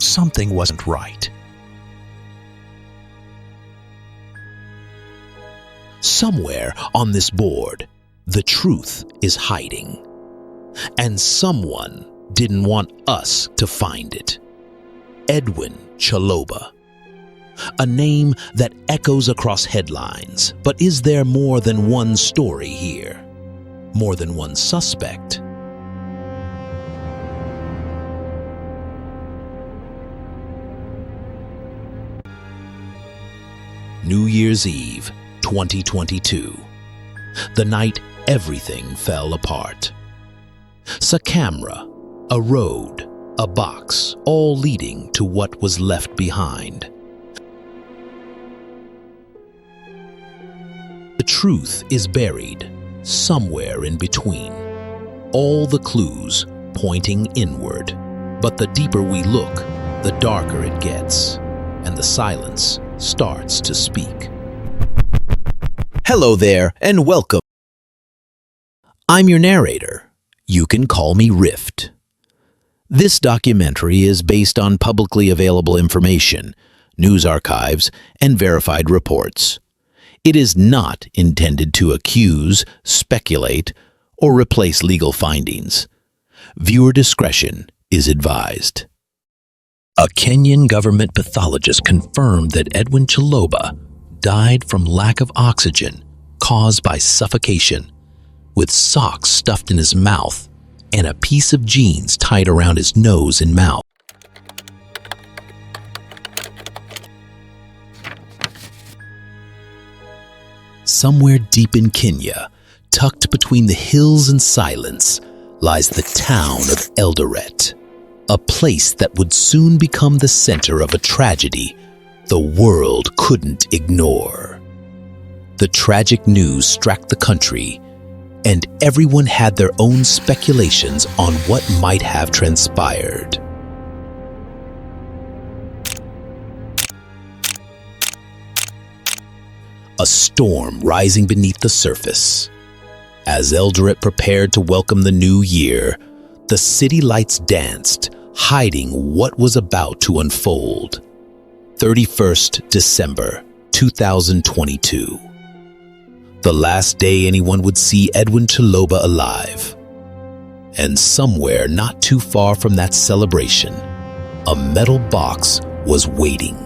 something wasn't right. Somewhere on this board, the truth is hiding. And someone didn't want us to find it. Edwin Chiloba. A name that echoes across headlines, but is there more than one story here? More than one suspect? New Year's Eve, 2022. The night everything fell apart. A camera, a road, a box, all leading to what was left behind. The truth is buried somewhere in between. All the clues pointing inward. But the deeper we look, the darker it gets, and the silence starts to speak. Hello there, and welcome. I'm your narrator. You can call me Rift. This documentary is based on publicly available information, news archives, and verified reports. It is not intended to accuse, speculate, or replace legal findings. Viewer discretion is advised. A Kenyan government pathologist confirmed that Edwin Chiloba died from lack of oxygen caused by suffocation, with socks stuffed in his mouth and a piece of jeans tied around his nose and mouth. Somewhere deep in Kenya, tucked between the hills and silence, lies the town of Eldoret, a place that would soon become the center of a tragedy the world couldn't ignore. The tragic news struck the country, and everyone had their own speculations on what might have transpired. A storm rising beneath the surface. As Eldoret prepared to welcome the new year, the city lights danced, hiding what was about to unfold. 31st December 2022. The last day anyone would see Edwin Chiloba alive. And somewhere not too far from that celebration, a metal box was waiting.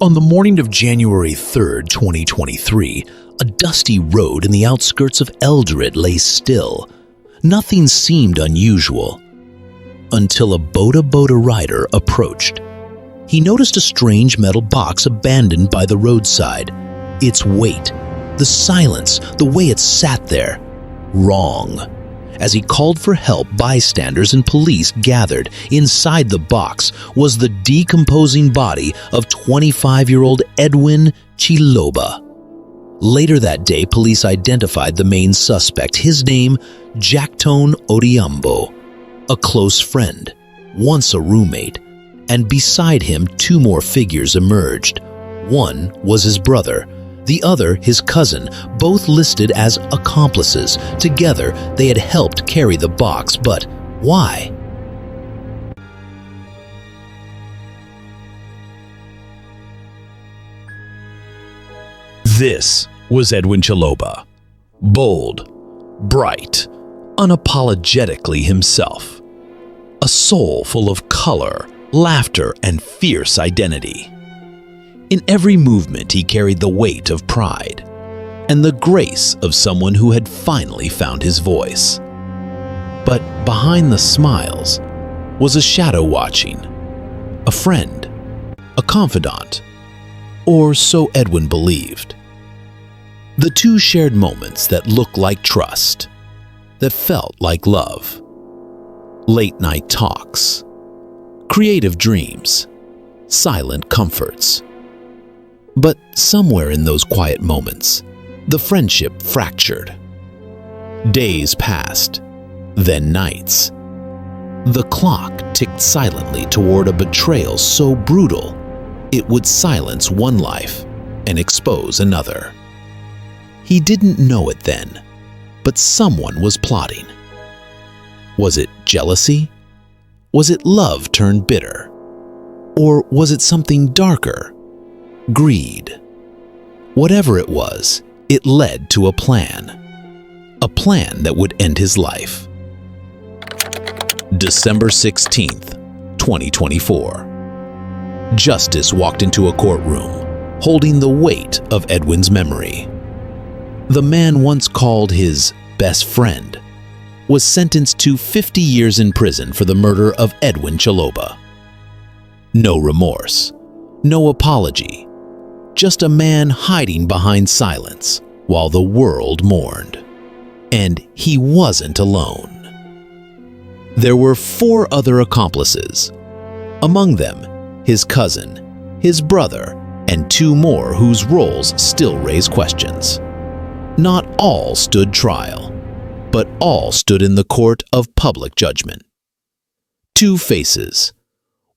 On the morning of January 3rd, 2023, a dusty road in the outskirts of Eldoret lay still. Nothing seemed unusual until a Boda rider approached. He noticed a strange metal box abandoned by the roadside. Its weight, the silence, the way it sat there. Wrong. As he called for help, bystanders and police gathered. Inside the box was the decomposing body of 25-year-old Edwin Chiloba. Later that day, police identified the main suspect, his name, Jackton Odhiambo, a close friend, once a roommate, and beside him 2 more figures emerged. One was his brother, the other his cousin, both listed as accomplices. Together, they had helped carry the box, but why? This was Edwin Chiloba. Bold, bright, unapologetically himself. A soul full of color, laughter, and fierce identity. In every movement he carried the weight of pride and the grace of someone who had finally found his voice. But behind the smiles was a shadow watching, a friend, a confidant, or so Edwin believed. The two shared moments that looked like trust, that felt like love. Late-night talks, creative dreams, silent comforts. But somewhere in those quiet moments, the friendship fractured. Days passed, then nights. The clock ticked silently toward a betrayal so brutal it would silence one life and expose another. He didn't know it then, but someone was plotting. Was it jealousy? Was it love turned bitter? Or was it something darker? Greed. Whatever it was, it led to a plan. A plan that would end his life. December 16th, 2024. Justice walked into a courtroom, holding the weight of Edwin's memory. The man once called his best friend was sentenced to 50 years in prison for the murder of Edwin Chiloba. No remorse, no apology, just a man hiding behind silence while the world mourned. And he wasn't alone. There were 4 other accomplices, among them his cousin, his brother, and 2 more whose roles still raise questions. Not all stood trial, but all stood in the court of public judgment. 2 faces,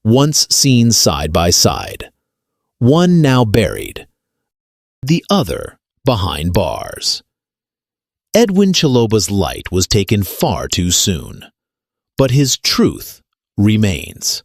once seen side by side, one now buried, the other behind bars. Edwin Chiloba's light was taken far too soon, but his truth remains.